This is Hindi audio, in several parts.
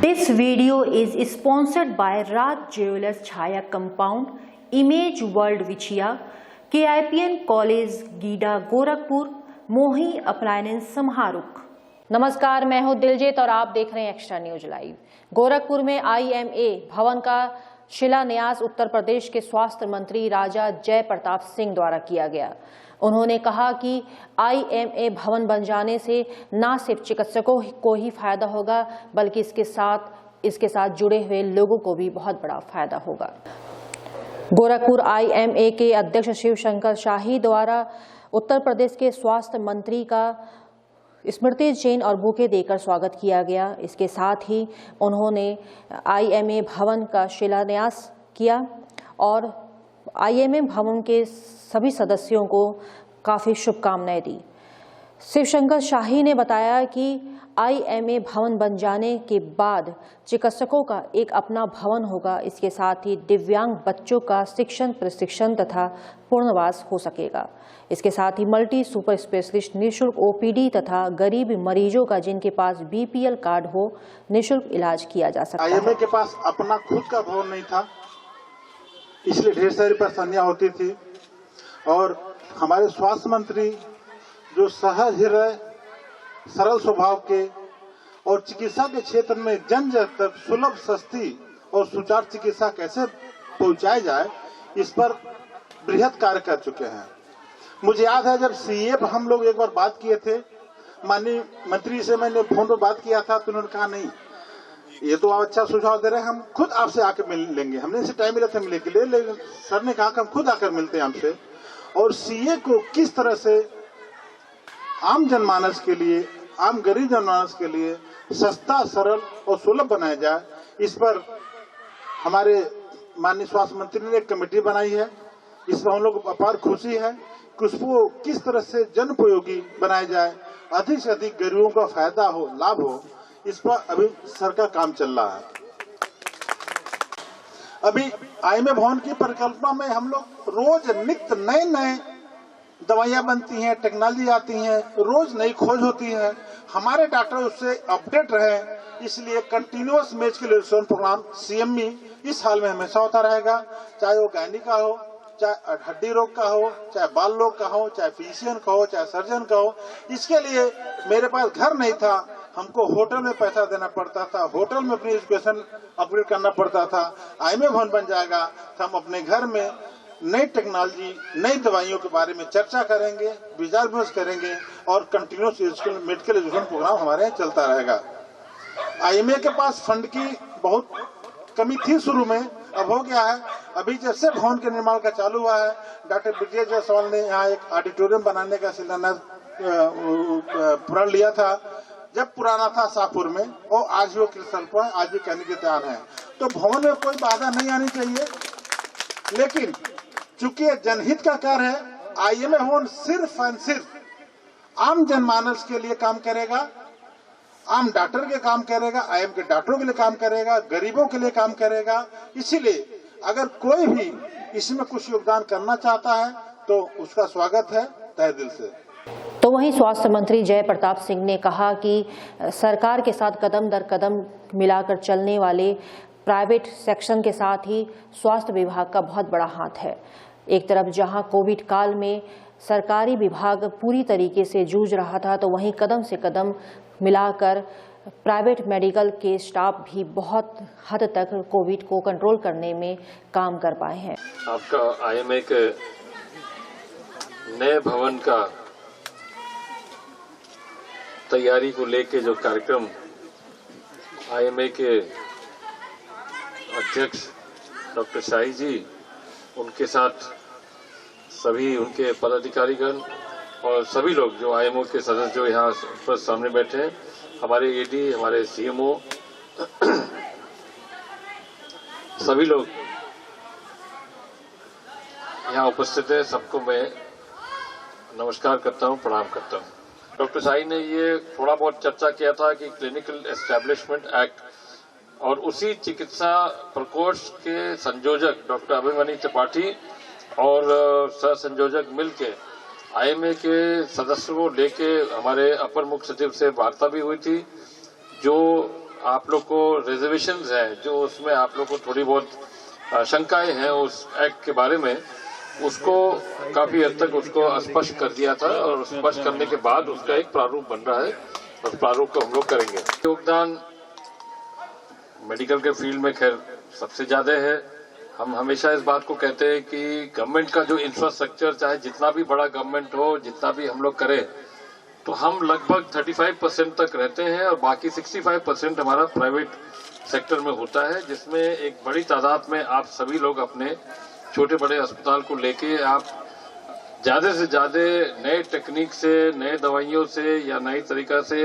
This video is sponsored by Raj Jewelers Chhaya Compound, Image World Vichia, KIPN College GIDA Gorakhpur, मोही अप्लायंस समारोह। नमस्कार, मैं हूं दिलजीत और आप देख रहे हैं एक्स्ट्रा न्यूज लाइव। गोरखपुर में IMA भवन का शिलान्यास उत्तर प्रदेश के स्वास्थ्य मंत्री राजा जय प्रताप सिंह द्वारा किया गया। उन्होंने कहा कि IMA भवन बन जाने से न सिर्फ चिकित्सकों को ही फायदा होगा बल्कि इसके साथ जुड़े हुए लोगों को भी बहुत बड़ा फायदा होगा। गोरखपुर IMA के अध्यक्ष शिवशंकर शाही द्वारा उत्तर प्रदेश के स्वास्थ्य मंत्री का स्मृति चिन्ह और बुके देकर स्वागत किया गया। इसके साथ ही उन्होंने IMA भवन का शिलान्यास किया और IMA भवन के सभी सदस्यों को काफ़ी शुभकामनाएं दी। शिवशंकर शाही ने बताया कि IMA भवन बन जाने के बाद चिकित्सकों का एक अपना भवन होगा। इसके साथ ही दिव्यांग बच्चों का शिक्षण, प्रशिक्षण तथा पुनर्वास हो सकेगा। इसके साथ ही मल्टी सुपर स्पेशलिस्ट निःशुल्क OPD तथा गरीब मरीजों का जिनके पास BPL कार्ड हो निःशुल्क इलाज किया जा सकता है। IMA के पास अपना खुद का भवन नहीं था, इसलिए ढेर सारी परेशानियां होती थी और हमारे स्वास्थ्य मंत्री जो सहज हृदय, सरल स्वभाव के और चिकित्सा के क्षेत्र में जन जन तक सुलभ, सस्ती और सुचारू चिकित्सा कैसे पहुंचाई जाए, इस पर बृहद कार्य कर चुके हैं। मुझे याद है जब CA पर हम लोग एक बार बात किए थे, माननीय मंत्री से मैंने फोन पर बात किया था तो उन्होंने कहा नहीं, ये तो आप अच्छा सुझाव दे रहे हैं, हम खुद आपसे आकर मिल लेंगे। हमने इसे टाइम मिला था मिलने के लिए, लेकिन सर ने कहा कि हम खुद आकर मिलते हैं हमसे। और CA को किस तरह से आम जनमानस के लिए, आम गरीब जनमानस के लिए सस्ता, सरल और सुलभ बनाया जाए, इस पर हमारे माननीय स्वास्थ्य मंत्री ने एक कमेटी बनाई है। इस पर हम लोग को अपार खुशी है कि उसको किस तरह से जनोपयोगी बनाया जाए, अधिक से अधिक गरीबों का फायदा हो, लाभ हो, इस पर अभी सर का काम चल रहा है। अभी IMA भवन की परिकल्पना में हम लोग रोज नित्य नए दवाइयां बनती हैं, टेक्नोलॉजी आती है, रोज नई खोज होती है। हमारे डॉक्टर उससे अपडेट रहे, इसलिए कंटिन्यूअस मेडिकल प्रोग्राम CME इस हाल में हमेशा होता रहेगा, चाहे वो गायनी का हो, चाहे हड्डी रोग का हो, चाहे बाल रोग का हो, चाहे फिजिशियन का हो, चाहे सर्जन का हो। इसके लिए मेरे पास घर नहीं था, हमको होटल में पैसा देना पड़ता था, होटल में अपनी एजुकेशन अपग्रेड करना पड़ता था। IMA भवन बन जाएगा तो हम अपने घर में नई टेक्नोलॉजी, नई दवाइयों के बारे में चर्चा करेंगे, विचार विमर्श करेंगे और कंटिन्यूअस मेडिकल एजुकेशन प्रोग्राम हमारे यहाँ चलता रहेगा। IMA के पास फंड की बहुत कमी थी शुरू में, अब हो गया है। अभी जैसे भवन के निर्माण का चालू हुआ है, डॉक्टर BTS जायसवाल ने यहाँ एक ऑडिटोरियम बनाने का शिलान्यास प्रण लिया था, जब पुराना था शाहपुर में, और आज वो कृषल पर आज भी कहने के तैयार है। तो भवन में कोई बाधा नहीं आनी चाहिए, लेकिन चूंकि जनहित का कार्य है, IMA भवन सिर्फ और सिर्फ आम जनमानस के लिए काम करेगा, आम डॉक्टर के काम करेगा, IMA के डॉक्टरों के लिए काम करेगा, गरीबों के लिए काम करेगा। इसीलिए अगर कोई भी इसमें कुछ योगदान करना चाहता है तो उसका स्वागत है तहे दिल से। तो वहीं स्वास्थ्य मंत्री जय प्रताप सिंह ने कहा कि सरकार के साथ कदम दर कदम मिलाकर चलने वाले प्राइवेट सेक्शन के साथ ही स्वास्थ्य विभाग का बहुत बड़ा हाथ है। एक तरफ जहां कोविड काल में सरकारी विभाग पूरी तरीके से जूझ रहा था, तो वहीं कदम से कदम मिलाकर प्राइवेट मेडिकल के स्टाफ भी बहुत हद तक कोविड को कंट्रोल करने में काम कर पाए हैं। आपका IMA के नए भवन का तैयारी को लेके जो कार्यक्रम IMA के अध्यक्ष डॉक्टर शाही जी, उनके साथ सभी उनके पदाधिकारीगण और सभी लोग जो IMO के सदस्य जो यहाँ पर सामने बैठे हैं, हमारे AD, हमारे CMO, सभी लोग यहाँ उपस्थित है, सबको मैं नमस्कार करता हूँ, प्रणाम करता हूँ। डॉक्टर शाही ने ये थोड़ा बहुत चर्चा किया था कि क्लिनिकल एस्टेब्लिशमेंट एक्ट और उसी चिकित्सा प्रकोष्ठ के संयोजक डॉक्टर अभिमन्यु त्रिपाठी और सह संयोजक मिलके IMA के सदस्यों को लेके हमारे अपर मुख्य सचिव से वार्ता भी हुई थी, जो आप लोग को रिजर्वेशंस हैं, जो उसमें आप लोग को थोड़ी बहुत शंकाएं हैं उस एक्ट के बारे में, उसको काफी हद तक उसको स्पष्ट कर दिया था और स्पष्ट करने के बाद उसका एक प्रारूप बन रहा है और प्रारूप को हम लोग करेंगे। योगदान मेडिकल के फील्ड में खैर सबसे ज्यादा है। हम हमेशा इस बात को कहते हैं कि गवर्नमेंट का जो इंफ्रास्ट्रक्चर, चाहे जितना भी बड़ा गवर्नमेंट हो, जितना भी हम लोग करें, तो हम लगभग 35% तक रहते हैं और बाकी 65% हमारा प्राइवेट सेक्टर में होता है, जिसमें एक बड़ी तादाद में आप सभी लोग अपने छोटे बड़े अस्पताल को लेके आप ज्यादा से ज्यादा नए टेक्निक से, नए दवाइयों से या नई तरीका से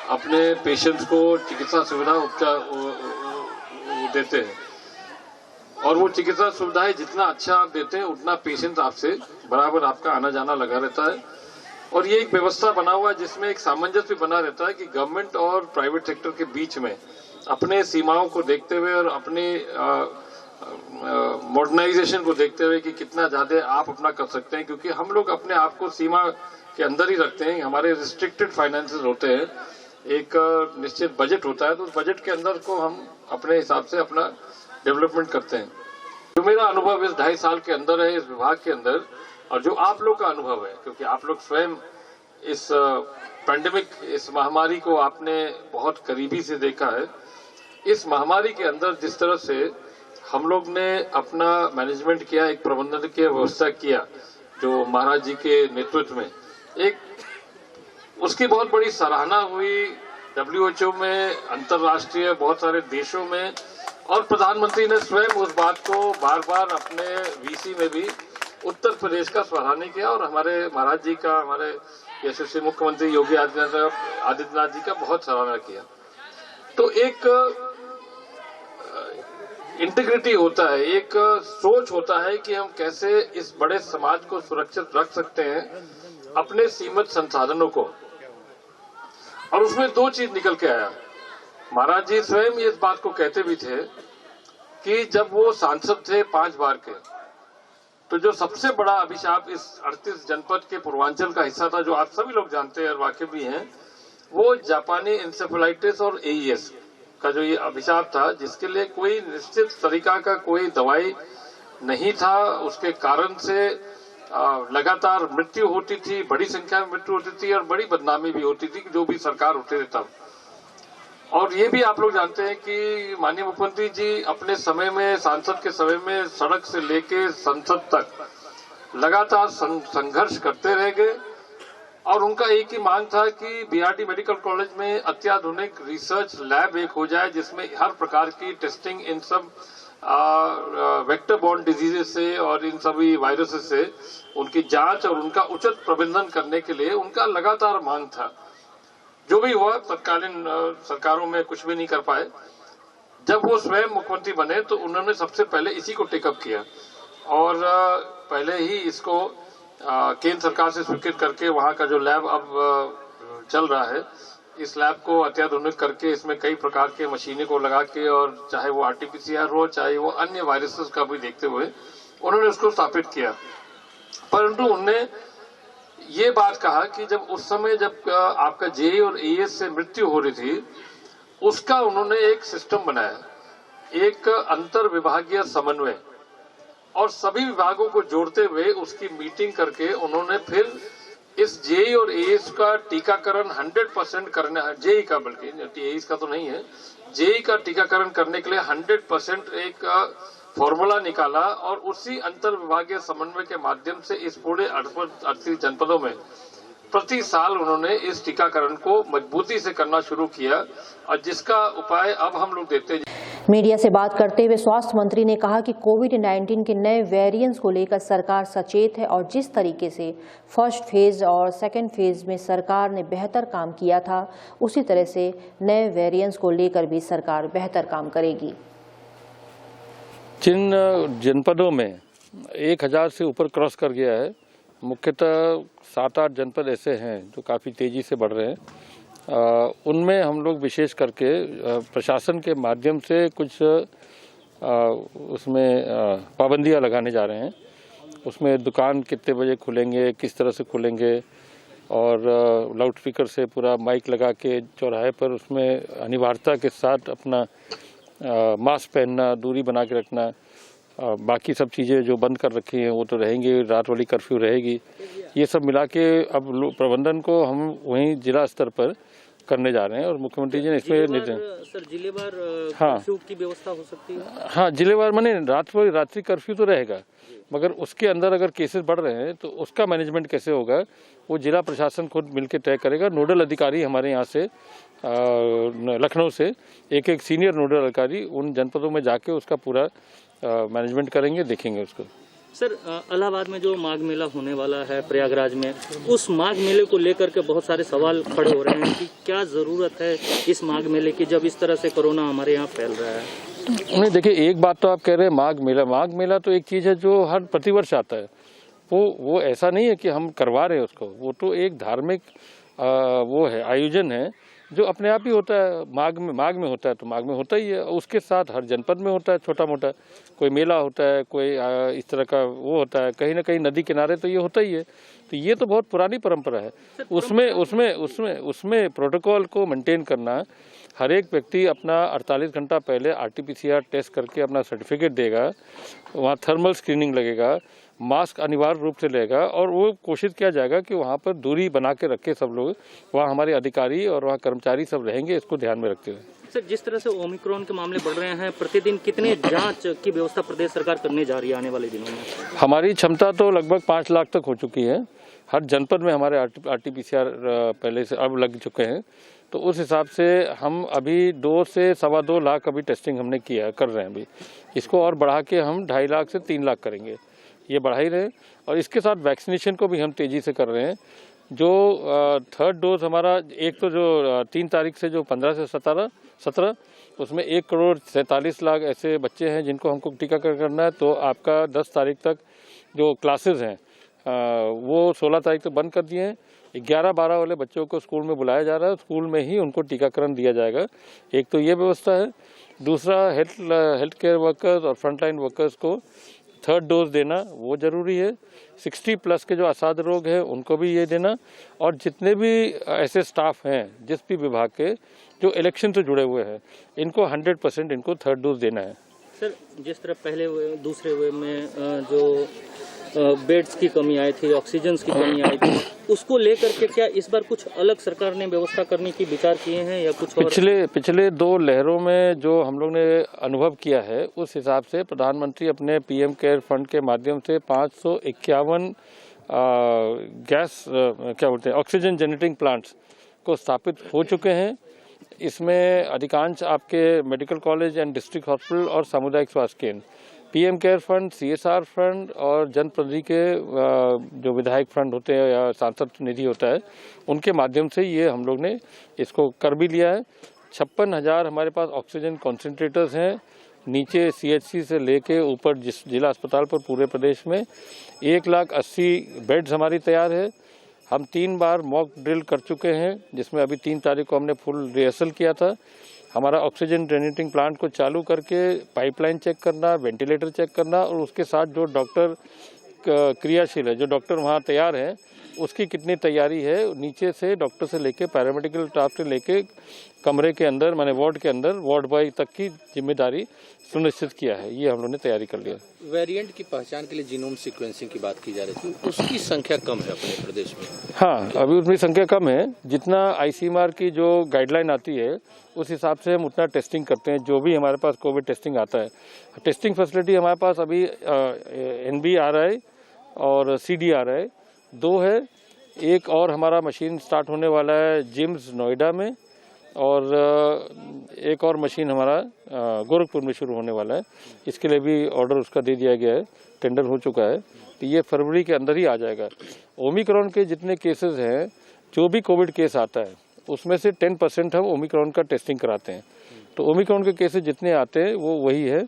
अपने पेशेंट्स को चिकित्सा सुविधा उपचार देते हैं। और वो चिकित्सा सुविधाएं जितना अच्छा आप देते हैं उतना पेशेंट आपसे बराबर आपका आना जाना लगा रहता है। और ये एक व्यवस्था बना हुआ है जिसमें एक सामंजस्य बना रहता है कि गवर्नमेंट और प्राइवेट सेक्टर के बीच में अपने सीमाओं को देखते हुए और अपने मॉडर्नाइजेशन को देखते हुए कि कितना ज्यादा आप अपना कर सकते हैं, क्योंकि हम लोग अपने आप को सीमा के अंदर ही रखते हैं। हमारे रिस्ट्रिक्टेड फाइनेंसेस होते हैं, एक निश्चित बजट होता है, तो उस बजट के अंदर को हम अपने हिसाब से अपना डेवलपमेंट करते हैं। जो मेरा अनुभव इस 2.5 साल के अंदर है इस विभाग के अंदर, और जो आप लोग का अनुभव है, क्योंकि आप लोग स्वयं इस पैंडेमिक, इस महामारी को आपने बहुत करीबी से देखा है। इस महामारी के अंदर जिस तरह से हम लोग ने अपना मैनेजमेंट किया, एक प्रबंधन की व्यवस्था किया, जो महाराज जी के नेतृत्व में, एक उसकी बहुत बड़ी सराहना हुई WHO में, अंतर्राष्ट्रीय बहुत सारे देशों में, और प्रधानमंत्री ने स्वयं उस बात को बार बार अपने VC में भी उत्तर प्रदेश का सराहना किया और हमारे महाराज जी का, हमारे यशस्वी मुख्यमंत्री योगी आदित्यनाथ जी का बहुत सराहना किया। तो एक इंटीग्रिटी होता है, एक सोच होता है कि हम कैसे इस बड़े समाज को सुरक्षित रख सकते हैं अपने सीमित संसाधनों को। और उसमें 2 चीज निकल के आया। महाराज जी स्वयं इस बात को कहते भी थे कि जब वो सांसद थे 5 बार के, तो जो सबसे बड़ा अभिशाप इस 38 जनपद के पूर्वांचल का हिस्सा था, जो आप सभी लोग जानते हैं और वाकिफ भी हैं, वो जापानी इंसेफेलाइटिस और AES का जो ये अभिशाप था, जिसके लिए कोई निश्चित तरीका का कोई दवाई नहीं था। उसके कारण से लगातार मृत्यु होती थी, बड़ी संख्या में मृत्यु होती थी और बड़ी बदनामी भी होती थी जो भी सरकार होते थे तब। और ये भी आप लोग जानते हैं कि माननीय मुख्यमंत्री जी अपने समय में, सांसद के समय में, सड़क से लेके संसद तक लगातार संघर्ष करते रह गए। और उनका एक ही मांग था कि BRD मेडिकल कॉलेज में अत्याधुनिक रिसर्च लैब एक हो जाए, जिसमें हर प्रकार की टेस्टिंग इन सब वेक्टर बॉर्न डिजीजेस से और इन सभी वायरसेस से उनकी जांच और उनका उचित प्रबंधन करने के लिए उनका लगातार मांग था। जो भी हुआ, तत्कालीन सरकारों में कुछ भी नहीं कर पाए। जब वो स्वयं मुख्यमंत्री बने तो उन्होंने सबसे पहले इसी को टेकअप किया और पहले ही इसको केंद्र सरकार से स्वीकृत करके वहां का जो लैब अब चल रहा है, इस लैब को अत्याधुनिक करके इसमें कई प्रकार के मशीनें को लगा के, और चाहे वो RT-PCR हो, चाहे वो अन्य वायरसेस का भी देखते हुए उन्होंने उसको स्थापित किया। परंतु उनने ये बात कहा कि जब उस समय जब आपका JE और AES से मृत्यु हो रही थी, उसका उन्होंने एक सिस्टम बनाया, एक अंतर विभागीय समन्वय, और सभी विभागों को जोड़ते हुए उसकी मीटिंग करके उन्होंने फिर इस JE और AES का टीकाकरण 100% करने, JE का, बल्कि AES का तो नहीं है, JE का टीकाकरण करने के लिए 100% एक फॉर्मूला निकाला और उसी अंतर विभागीय समन्वय के माध्यम से इस पूरे 38 जनपदों में प्रति साल उन्होंने इस टीकाकरण को मजबूती से करना शुरू किया, और जिसका उपाय अब हम लोग देखते हैं। मीडिया से बात करते हुए स्वास्थ्य मंत्री ने कहा कि कोविड-19 के नए वेरिएंट्स को लेकर सरकार सचेत है और जिस तरीके से फर्स्ट फेज और सेकेंड फेज में सरकार ने बेहतर काम किया था, उसी तरह से नए वेरिएंट्स को लेकर भी सरकार बेहतर काम करेगी। जिन जनपदों में 1000 से ऊपर क्रॉस कर गया है, मुख्यतः 7-8 जनपद ऐसे हैं जो काफ़ी तेज़ी से बढ़ रहे हैं। उनमें हम लोग विशेष करके प्रशासन के माध्यम से कुछ उसमें पाबंदियां लगाने जा रहे हैं। उसमें दुकान कितने बजे खुलेंगे, किस तरह से खुलेंगे, और लाउड स्पीकर से पूरा माइक लगा के चौराहे पर उसमें अनिवार्यता के साथ अपना मास्क पहनना, दूरी बना के रखना, बाकी सब चीज़ें जो बंद कर रखी हैं वो तो रहेंगी, रात वाली कर्फ्यू रहेगी। ये सब मिला के अब प्रबंधन को हम वहीं जिला स्तर पर करने जा रहे हैं और मुख्यमंत्री जी ने इसमें सर जिलेवार हाँ कर्फ्यू की व्यवस्था हो सकती है? हाँ, जिलेवार माने रात्रि कर्फ्यू तो रहेगा, मगर उसके अंदर अगर केसेस बढ़ रहे हैं तो उसका मैनेजमेंट कैसे होगा वो जिला प्रशासन खुद मिलकर तय करेगा। नोडल अधिकारी हमारे यहाँ से लखनऊ से एक सीनियर नोडल अधिकारी उन जनपदों में जाके उसका पूरा मैनेजमेंट करेंगे, देखेंगे उसको। सर इलाहाबाद में जो माघ मेला होने वाला है प्रयागराज में, उस माघ मेले को लेकर के बहुत सारे सवाल खड़े हो रहे हैं कि क्या जरूरत है इस माघ मेले की जब इस तरह से कोरोना हमारे यहाँ फैल रहा है? नहीं, देखिए, एक बात तो आप कह रहे हैं माघ मेला तो एक चीज़ है जो हर प्रतिवर्ष आता है। वो ऐसा नहीं है कि हम करवा रहे हैं उसको, वो तो एक धार्मिक वो है, आयोजन है जो अपने आप ही होता है। माघ में होता है तो माघ में होता ही है। उसके साथ हर जनपद में होता है छोटा मोटा, कोई मेला होता है, कोई इस तरह का वो होता है, कहीं ना कहीं नदी किनारे तो ये होता ही है। तो ये तो बहुत पुरानी परंपरा है। उसमें प्रोटोकॉल को मेंटेन करना, हर एक व्यक्ति अपना 48 घंटा पहले RT-PCR टेस्ट करके अपना सर्टिफिकेट देगा, वहाँ थर्मल स्क्रीनिंग लगेगा, मास्क अनिवार्य रूप से लेगा और वो कोशिश किया जाएगा कि वहाँ पर दूरी बना के रखे सब लोग, वहाँ हमारे अधिकारी और वहाँ कर्मचारी सब रहेंगे, इसको ध्यान में रखते हुए। सर जिस तरह से ओमिक्रॉन के मामले बढ़ रहे हैं, प्रतिदिन कितने जांच की व्यवस्था प्रदेश सरकार करने जा रही है आने वाले दिनों में? हमारी क्षमता तो लगभग 5 लाख तक हो चुकी है। हर जनपद में हमारे RT-PCR पहले से अब लग चुके हैं, तो उस हिसाब से हम अभी 2 से सवा 2 लाख अभी टेस्टिंग हमने कर रहे हैं। अभी इसको और बढ़ा के हम 2.5 लाख से 3 लाख करेंगे, ये बढ़ा ही रहे। और इसके साथ वैक्सीनेशन को भी हम तेज़ी से कर रहे हैं। जो थर्ड डोज हमारा, एक तो जो 3 तारीख से जो 15 से 17 उसमें 1,47,00,000 ऐसे बच्चे हैं जिनको हमको टीकाकरण करना है। तो आपका 10 तारीख तक जो क्लासेस हैं वो 16 तारीख तक बंद कर दिए हैं। 11-12 वाले बच्चों को स्कूल में बुलाया जा रहा है, स्कूल में ही उनको टीकाकरण दिया जाएगा। एक तो ये व्यवस्था है। दूसरा, हेल्थ केयर वर्कर्स और फ्रंटलाइन वर्कर्स को थर्ड डोज देना वो ज़रूरी है। 60+ के जो असाध्य रोग हैं उनको भी ये देना, और जितने भी ऐसे स्टाफ हैं जिस भी विभाग के जो इलेक्शन से जुड़े हुए हैं, इनको 100% इनको थर्ड डोज देना है। सर जिस तरह पहले दूसरे वे में जो बेड्स की कमी आई थी, ऑक्सीजन की कमी आई थी, उसको लेकर के क्या इस बार कुछ अलग सरकार ने व्यवस्था करने की विचार किए हैं या कुछ और? पिछले 2 लहरों में जो हम लोग ने अनुभव किया है, उस हिसाब से प्रधानमंत्री अपने PM केयर फंड के माध्यम से 551 ऑक्सीजन जनरेटिंग प्लांट्स को स्थापित हो चुके हैं। इसमें अधिकांश आपके medical college and district hospital और सामुदायिक स्वास्थ्य केंद्र, PM care fund, CSR fund और जनप्रतिनिधि के जो विधायक फंड होते हैं या सांसद निधि होता है, उनके माध्यम से ये हम लोग ने इसको कर भी लिया है। 56,000 हमारे पास ऑक्सीजन कॉन्सेंट्रेटर्स हैं, नीचे CHC से लेके ऊपर जिस जिला अस्पताल पर पूरे प्रदेश में। 1,80,000 बेड्स हमारी तैयार है। हम 3 बार मॉक ड्रिल कर चुके हैं, जिसमें अभी 3 तारीख को हमने फुल रिहर्सल किया था। हमारा ऑक्सीजन जनरेटिंग प्लांट को चालू करके पाइपलाइन चेक करना, वेंटिलेटर चेक करना, और उसके साथ जो डॉक्टर क्रियाशील है, जो डॉक्टर वहाँ तैयार हैं, उसकी कितनी तैयारी है, नीचे से डॉक्टर से लेके पैरामेडिकल स्टाफ से लेके कमरे के अंदर माने वार्ड के अंदर वार्ड बॉय तक की जिम्मेदारी सुनिश्चित किया है। ये हम लोगों ने तैयारी कर लिया। वेरिएंट की पहचान के लिए जीनोम सीक्वेंसिंग की बात की जा रही थी, उसकी संख्या कम है अपने प्रदेश में। हाँ, अभी उसमें संख्या कम है। जितना ICMR की जो गाइडलाइन आती है उस हिसाब से हम उतना टेस्टिंग करते हैं। जो भी हमारे पास कोविड टेस्टिंग आता है, टेस्टिंग फैसिलिटी हमारे पास अभी NBRI और CDRI 2 है। एक और हमारा मशीन स्टार्ट होने वाला है जिम्स नोएडा में, और एक और मशीन हमारा गोरखपुर में शुरू होने वाला है। इसके लिए भी ऑर्डर उसका दे दिया गया है, टेंडर हो चुका है। तो ये फरवरी के अंदर ही आ जाएगा। ओमिक्रॉन के जितने केसेस हैं, जो भी कोविड केस आता है, उसमें से 10% हम ओमिक्रॉन का टेस्टिंग कराते हैं। तो ओमिक्रॉन के केसेस जितने आते हैं वो वही है।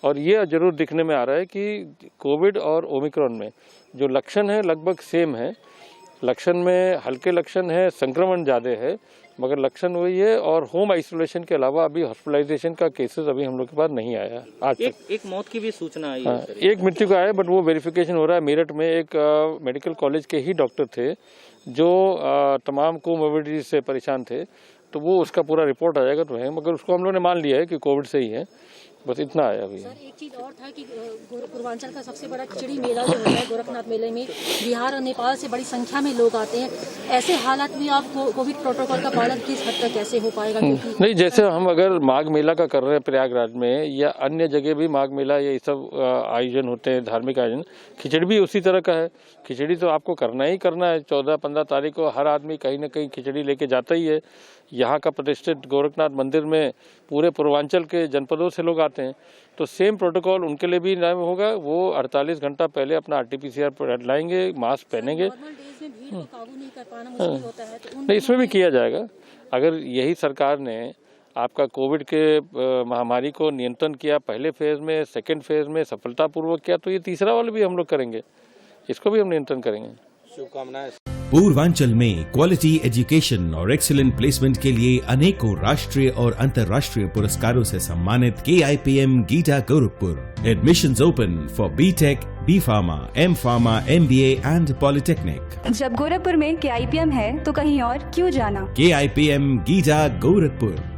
और ये जरूर दिखने में आ रहा है कि कोविड और ओमिक्रॉन में जो लक्षण है लगभग सेम है। लक्षण में हल्के लक्षण है, संक्रमण ज़्यादा है, मगर लक्षण वही है। और होम आइसोलेशन के अलावा अभी हॉस्पिटलाइजेशन का केसेस अभी हम लोग के पास नहीं आया आज तक। एक मौत की भी सूचना आई हाँ, है। एक मृत्यु का है, बट वो वेरिफिकेशन हो रहा है। मेरठ में एक मेडिकल कॉलेज के ही डॉक्टर थे जो तमाम कोमोर्बिडिटी से परेशान थे, तो वो उसका पूरा रिपोर्ट आ जाएगा तो है, मगर उसको हम लोग ने मान लिया है कि कोविड से ही है। बस इतना आया अभी। सर एक चीज और था कि पूर्वांचल का सबसे बड़ा खिचड़ी मेला जो होता है गोरखनाथ मेले में बिहार और नेपाल से बड़ी संख्या में लोग आते हैं। ऐसे हालात में आप कोविड प्रोटोकॉल का पालन किस हद तक कैसे हो पाएगा? नहीं, जैसे हम अगर माघ मेला का कर रहे हैं प्रयागराज में या अन्य जगह भी माघ मेला ये सब आयोजन होते हैं, धार्मिक आयोजन, खिचड़ी भी उसी तरह का है। खिचड़ी तो आपको करना ही करना है। 14-15 तारीख को हर आदमी कहीं ना कहीं खिचड़ी लेके जाता ही है। यहाँ का प्रतिष्ठित गोरखनाथ मंदिर में पूरे पूर्वांचल के जनपदों से लोग आते हैं, तो सेम प्रोटोकॉल उनके लिए भी लागू होगा। वो 48 घंटा पहले अपना RT-PCR लाएंगे, मास्क पहनेंगे। नहीं, इसमें भी किया जाएगा। अगर यही सरकार ने आपका कोविड के महामारी को नियंत्रण किया पहले फेज में, सेकेंड फेज में सफलतापूर्वक किया, तो ये तीसरा वाला भी हम लोग करेंगे, इसको भी हम नियंत्रण करेंगे। शुभकामनाएं। पूर्वांचल में क्वालिटी एजुकेशन और एक्सीलेंट प्लेसमेंट के लिए अनेकों राष्ट्रीय और अंतर्राष्ट्रीय पुरस्कारों से सम्मानित KIPM गीटा Gorakhpur. Admissions open for BTech, B.Pharma, M.Pharma, MBA and polytechnic. जब गोरखपुर में KIPM है तो कहीं और क्यों जाना? KIPM गीटा गोरखपुर।